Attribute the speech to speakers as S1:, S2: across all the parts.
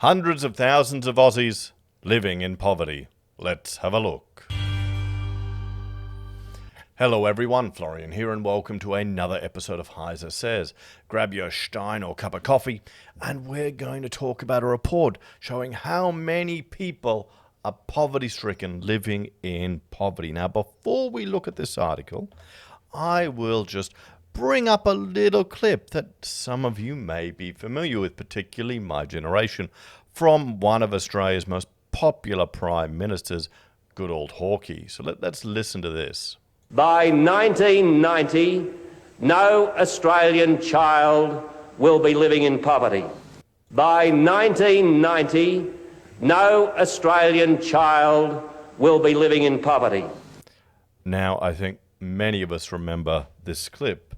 S1: Hundreds of thousands of Aussies living in poverty. Let's have a look. Hello everyone, Florian here, and welcome to another episode of HeiseSays. Grab your stein or cup of coffee, and we're going to talk about a report showing how many people are poverty-stricken living in poverty. Now, before we look at this article, I will just bring up a little clip that some of you may be familiar with, particularly my generation, from one of Australia's most popular prime ministers, good old Hawke. So let's listen to this.
S2: By 1990, no Australian child will be living in poverty. By 1990, no Australian child will be living in poverty.
S1: Now, I think many of us remember this clip.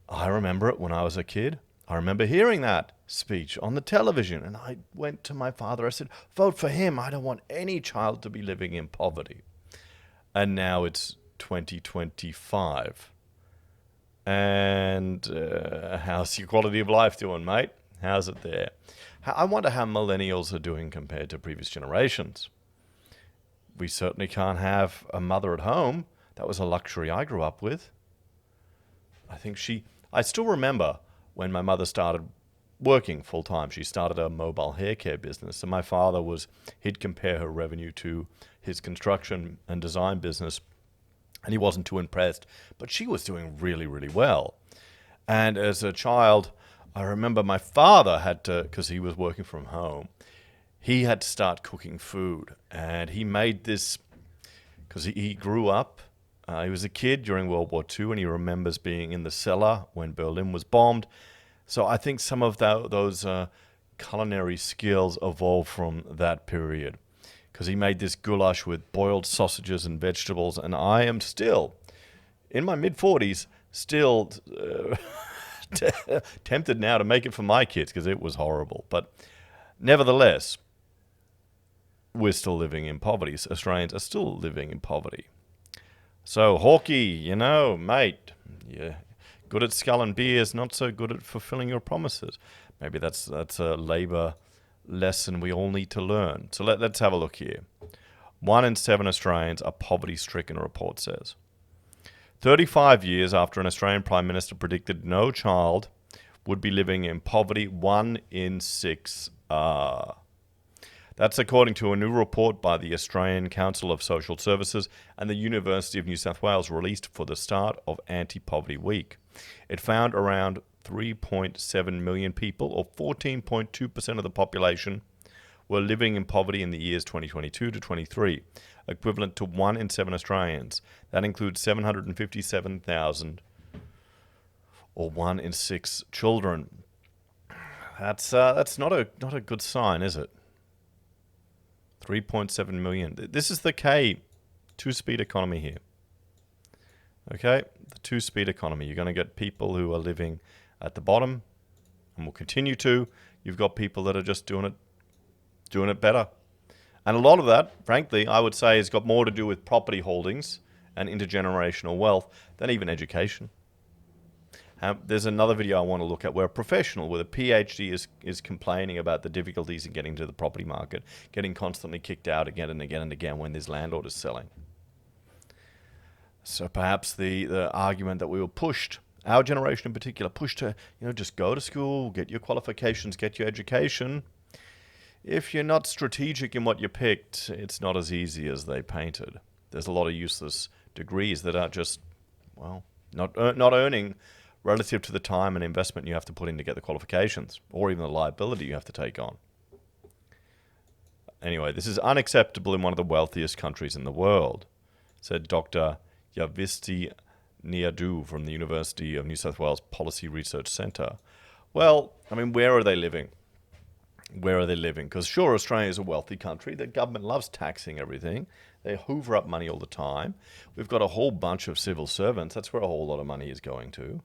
S1: I remember it when I was a kid. I remember hearing that speech on the television, and I went to my father. I said, vote for him. I don't want any child to be living in poverty. And now it's 2025. And how's your quality of life doing, mate? How's it there? I wonder how millennials are doing compared to previous generations. We certainly can't have a mother at home. That was a luxury I grew up with. I still remember when my mother started working full-time. She started a mobile hair care business, and my father he'd compare her revenue to his construction and design business, and he wasn't too impressed, but she was doing really, really well. And as a child, I remember my father had to, because he was working from home, he had to start cooking food, and he made this, because he grew up. He was a kid during World War II, and he remembers being in the cellar when Berlin was bombed. So I think some of those culinary skills evolved from that period, because he made this goulash with boiled sausages and vegetables, and I am still, in my mid-40s, still tempted now to make it for my kids, because it was horrible. But nevertheless, we're still living in poverty. Australians are still living in poverty. So, Hawke, mate, you're good at sculling beers, not so good at fulfilling your promises. Maybe that's a Labour lesson we all need to learn. So let's have a look here. 1 in 7 Australians are poverty-stricken, a report says. 35 years after an Australian Prime Minister predicted no child would be living in poverty, 1 in 6 are. That's according to a new report by the Australian Council of Social Services and the University of New South Wales, released for the start of Anti-Poverty Week. It found around 3.7 million people, or 14.2% of the population, were living in poverty in the years 2022 to 23, equivalent to 1 in 7 Australians. That includes 757,000, or 1 in 6 children. That's not a good sign, is it? 3.7 million. This is the two-speed economy here. Okay, the two-speed economy. You're going to get people who are living at the bottom, and will continue to. You've got people that are just doing it better. And a lot of that, frankly, I would say has got more to do with property holdings and intergenerational wealth than even education. There's another video I want to look at where a professional with a PhD is complaining about the difficulties in getting to the property market, getting constantly kicked out again and again and again when this landlord is selling. So perhaps the argument that we were pushed, our generation in particular, pushed to, just go to school, get your qualifications, get your education. If you're not strategic in what you picked, it's not as easy as they painted. There's a lot of useless degrees that are just, not earning relative to the time and investment you have to put in to get the qualifications, or even the liability you have to take on. Anyway, this is unacceptable in one of the wealthiest countries in the world, said Dr. Yavisti Niadu from the University of New South Wales Policy Research Centre. Well, where are they living? Where are they living? Because sure, Australia is a wealthy country. The government loves taxing everything. They hoover up money all the time. We've got a whole bunch of civil servants. That's where a whole lot of money is going to.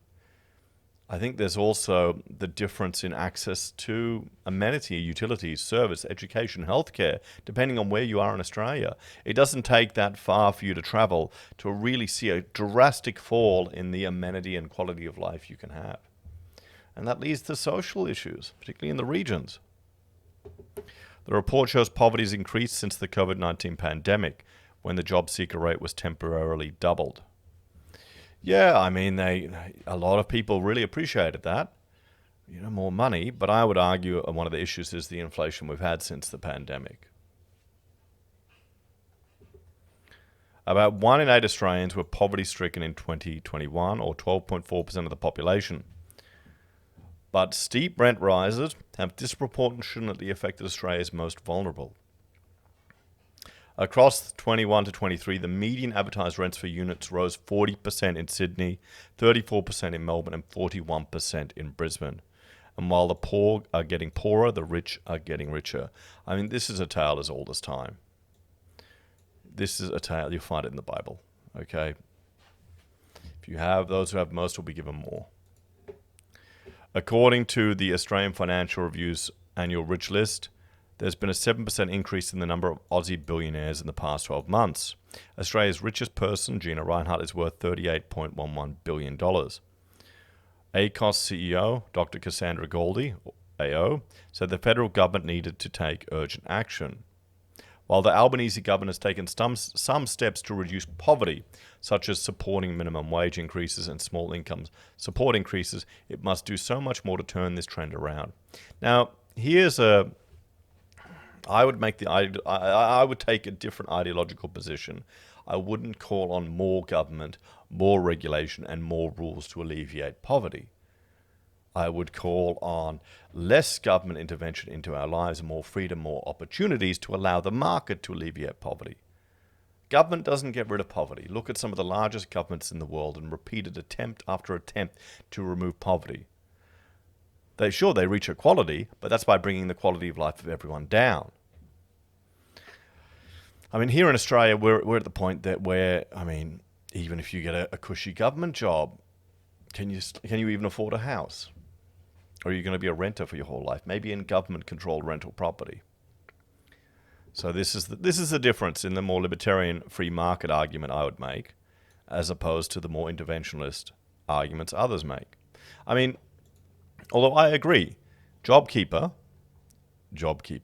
S1: I think there's also the difference in access to amenity, utilities, service, education, healthcare, depending on where you are in Australia. It doesn't take that far for you to travel to really see a drastic fall in the amenity and quality of life you can have. And that leads to social issues, particularly in the regions. The report shows poverty has increased since the COVID-19 pandemic, when the job seeker rate was temporarily doubled. Yeah, I mean, a lot of people really appreciated that. More money, but I would argue one of the issues is the inflation we've had since the pandemic. About 1 in 8 Australians were poverty-stricken in 2021, or 12.4% of the population. But steep rent rises have disproportionately affected Australia's most vulnerable. Across 21 to 23, the median advertised rents for units rose 40% in Sydney, 34% in Melbourne, and 41% in Brisbane. And while the poor are getting poorer, the rich are getting richer. I mean, this is a tale as old as time. This is a tale, you'll find it in the Bible, okay? If you have, those who have most will be given more. According to the Australian Financial Review's annual Rich List, there's been a 7% increase in the number of Aussie billionaires in the past 12 months. Australia's richest person, Gina Rinehart, is worth $38.11 billion. ACOS CEO, Dr. Cassandra Goldie, AO, said the federal government needed to take urgent action. While the Albanese government has taken some steps to reduce poverty, such as supporting minimum wage increases and small income support increases, it must do so much more to turn this trend around. Now, I would take a different ideological position. I wouldn't call on more government, more regulation, and more rules to alleviate poverty. I would call on less government intervention into our lives, more freedom, more opportunities to allow the market to alleviate poverty. Government doesn't get rid of poverty. Look at some of the largest governments in the world and repeated attempt after attempt to remove poverty. They reach equality, but that's by bringing the quality of life of everyone down. I mean, here in Australia, we're at the point where even if you get a cushy government job, can you even afford a house? Or are you going to be a renter for your whole life? Maybe in government-controlled rental property. So this is the difference in the more libertarian free market argument I would make, as opposed to the more interventionist arguments others make. I mean, although I agree, JobKeeper,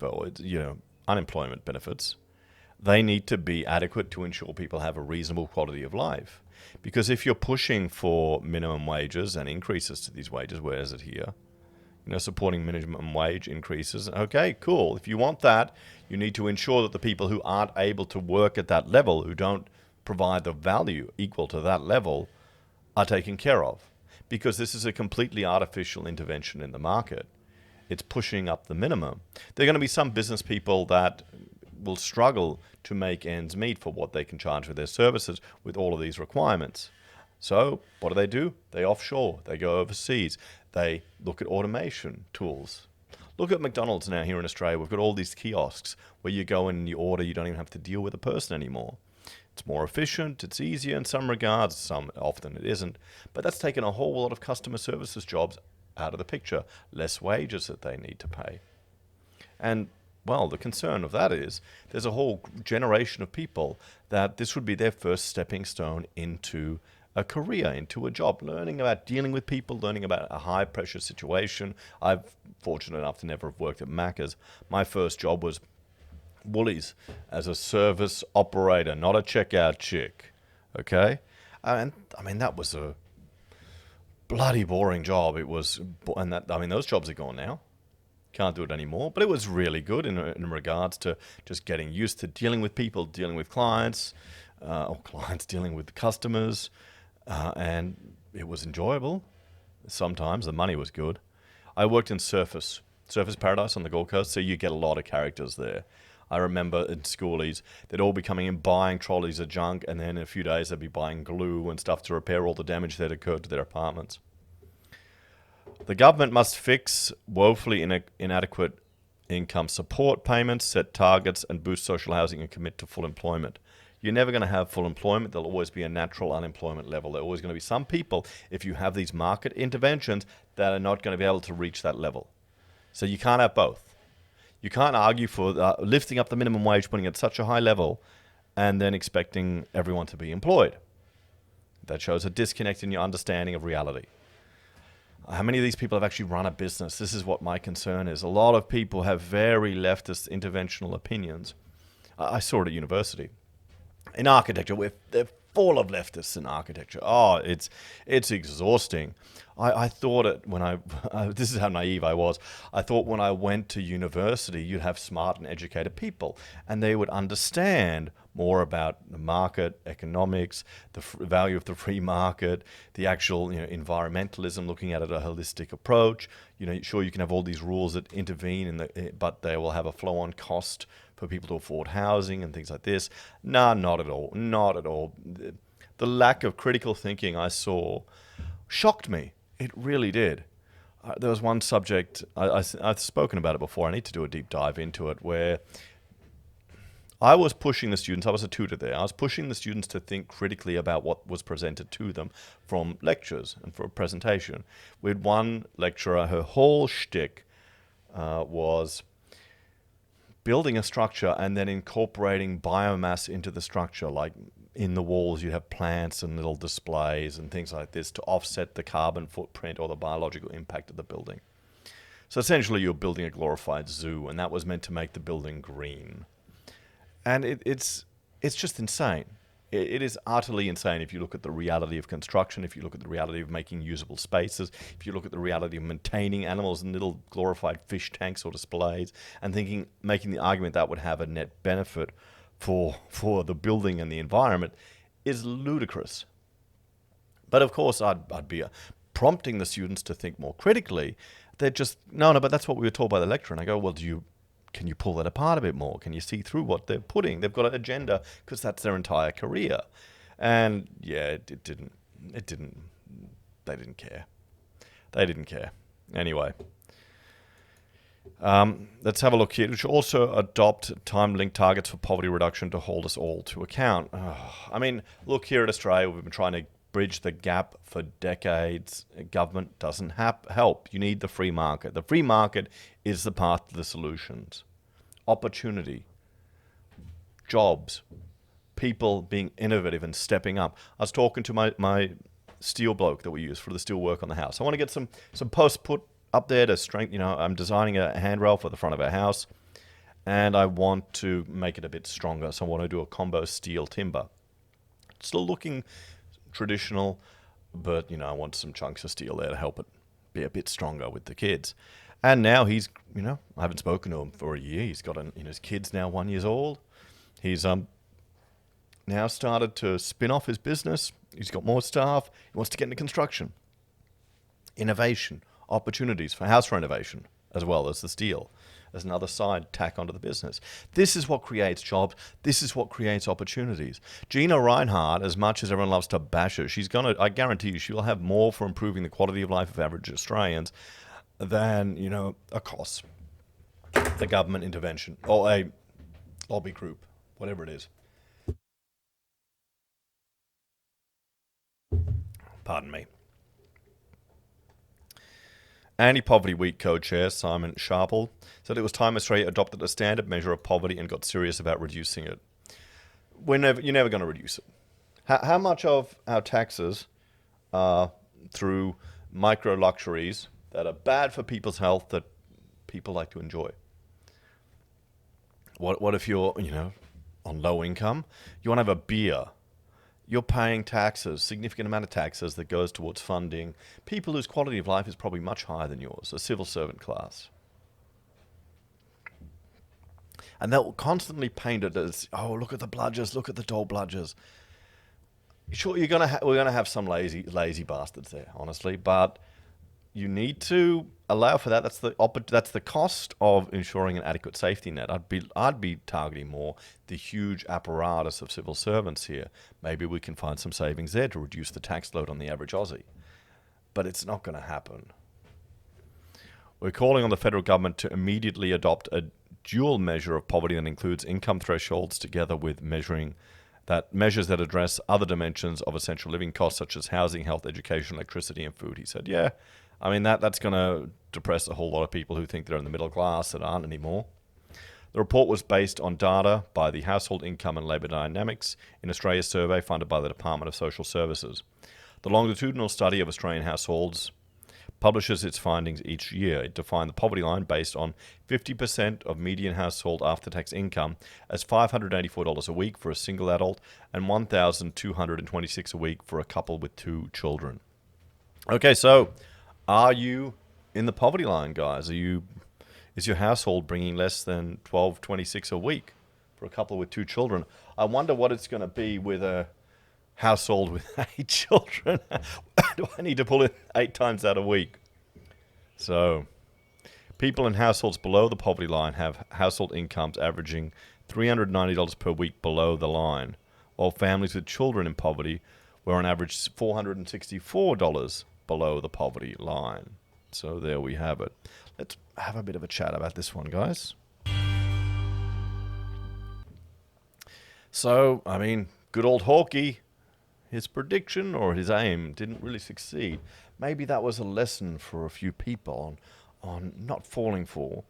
S1: or unemployment benefits, they need to be adequate to ensure people have a reasonable quality of life. Because if you're pushing for minimum wages and increases to these wages, where is it here? Supporting minimum wage increases. Okay, cool. If you want that, you need to ensure that the people who aren't able to work at that level, who don't provide the value equal to that level, are taken care of. Because this is a completely artificial intervention in the market. It's pushing up the minimum. There are going to be some business people that will struggle to make ends meet for what they can charge for their services with all of these requirements. So what do? They offshore. They go overseas. They look at automation tools. Look at McDonald's now here in Australia. We've got all these kiosks where you go in and you order. You don't even have to deal with a person anymore. It's more efficient. It's easier in some regards. Often it isn't. But that's taken a whole lot of customer services jobs out of the picture. Less wages that they need to pay. And well, the concern of that is there's a whole generation of people that this would be their first stepping stone into a career, into a job, learning about dealing with people, learning about a high-pressure situation. I'm fortunate enough to never have worked at Macca's. My first job was Woolies as a service operator, not a checkout chick, okay? And, that was a bloody boring job. It was, and those jobs are gone now. Can't do it anymore, but it was really good in regards to just getting used to dealing with people, dealing with clients, or clients dealing with customers, and it was enjoyable. Sometimes the money was good. I worked in Surface Paradise on the Gold Coast, so you get a lot of characters there. I remember in schoolies, they'd all be coming in buying trolleys of junk, and then in a few days they'd be buying glue and stuff to repair all the damage that occurred to their apartments. The government must fix woefully inadequate income support payments, set targets, and boost social housing and commit to full employment. You're never going to have full employment. There'll always be a natural unemployment level. There are always going to be some people, if you have these market interventions, that are not going to be able to reach that level. So you can't have both. You can't argue for lifting up the minimum wage, putting it at such a high level, and then expecting everyone to be employed. That shows a disconnect in your understanding of reality. how many of these people have actually run a business? This is what my concern is. A lot of people have very leftist interventional opinions. I saw it at university. In architecture, they're full of leftists in architecture. Oh, it's exhausting. I thought it when this is how naive I was. I thought when I went to university, you'd have smart and educated people, and they would understand more about the market, economics, the value of the free market, the actual environmentalism, looking at it a holistic approach. Sure, you can have all these rules that intervene, but they will have a flow-on cost for people to afford housing and things like this. Nah, not at all. Not at all. The lack of critical thinking I saw shocked me. It really did. There was one subject, I've spoken about it before, I need to do a deep dive into it, where I was pushing the students, I was a tutor there, I was pushing the students to think critically about what was presented to them from lectures and for a presentation. We had one lecturer, her whole shtick was building a structure and then incorporating biomass into the structure. Like in the walls, you have plants and little displays and things like this to offset the carbon footprint or the biological impact of the building. So essentially, you're building a glorified zoo, and that was meant to make the building green. And it's just insane. It is utterly insane if you look at the reality of construction, if you look at the reality of making usable spaces, if you look at the reality of maintaining animals in little glorified fish tanks or displays, and making the argument that would have a net benefit for the building and the environment is ludicrous. But of course, I'd be prompting the students to think more critically. They're just, no, but that's what we were told by the lecturer. And I go, well, can you pull that apart a bit more? Can you see through what they're putting? They've got an agenda because that's their entire career. And yeah, they didn't care. They didn't care. Anyway, let's have a look here. We should also adopt time-linked targets for poverty reduction to hold us all to account. I mean, look, here at Australia, we've been trying to bridge the gap for decades. Government doesn't help. You need the free market. The free market is the path to the solutions. Opportunity, jobs, people being innovative and stepping up. I was talking to my steel bloke that we use for the steel work on the house. I want to get some posts put up there to strengthen. I'm designing a handrail for the front of our house, and I want to make it a bit stronger. So I want to do a combo steel timber. Still looking traditional, but I want some chunks of steel there to help it be a bit stronger with the kids. And now he's, I haven't spoken to him for a year. He's got his kid's now 1 year old. He's now started to spin off his business. He's got more staff. He wants to get into construction, innovation, opportunities for house renovation, as well as the steel, as another side tack onto the business. This is what creates jobs. This is what creates opportunities. Gina Reinhardt, as much as everyone loves to bash her, I guarantee you, she will have more for improving the quality of life of average Australians than, a cost, the government intervention, or a lobby group, whatever it is. Pardon me. Anti-Poverty Week co-chair Simon Sharple said it was time Australia adopted a standard measure of poverty and got serious about reducing it. You're never going to reduce it. How much of our taxes are through micro luxuries that are bad for people's health that people like to enjoy? What if you're, on low income? You want to have a beer. You're paying taxes, significant amount of taxes that goes towards funding people whose quality of life is probably much higher than yours, a civil servant class. And they'll constantly paint it as, oh, look at the bludgers, look at the tall bludgers. Sure, we're gonna have some lazy bastards there, honestly, but you need to allow for that. That's the cost of ensuring an adequate safety net. I'd be targeting more the huge apparatus of civil servants here. Maybe we can find some savings there to reduce the tax load on the average Aussie. But it's not going to happen. We're calling on the federal government to immediately adopt a dual measure of poverty that includes income thresholds together with measures that address other dimensions of essential living costs such as housing, health, education, electricity, and food. He said, yeah, I mean, that's going to depress a whole lot of people who think they're in the middle class that aren't anymore. The report was based on data by the Household Income and Labour Dynamics in Australia survey funded by the Department of Social Services. The longitudinal study of Australian households publishes its findings each year. It defined the poverty line based on 50% of median household after-tax income as $584 a week for a single adult and $1,226 a week for a couple with 2 children. Okay, so are you in the poverty line, guys? Is your household bringing less than $12.26 a week for a couple with 2 children? I wonder what it's going to be with a household with 8 children. Do I need to pull it 8 times that a week? So, people in households below the poverty line have household incomes averaging $390 per week below the line, while families with children in poverty were on average $464 below the poverty line. So there we have it. Let's have a bit of a chat about this one, guys. So, I mean, good old Hawkey, his prediction or his aim didn't really succeed. Maybe that was a lesson for a few people on not falling for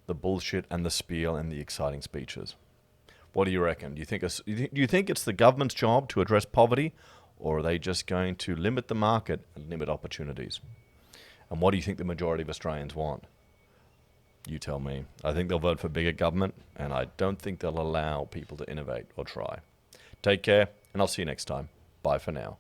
S1: the bullshit and the spiel and the exciting speeches. What do you reckon? Do you think it's the government's job to address poverty, or are they just going to limit the market and limit opportunities? And what do you think the majority of Australians want? You tell me. I think they'll vote for bigger government, and I don't think they'll allow people to innovate or try. Take care, and I'll see you next time. Bye for now.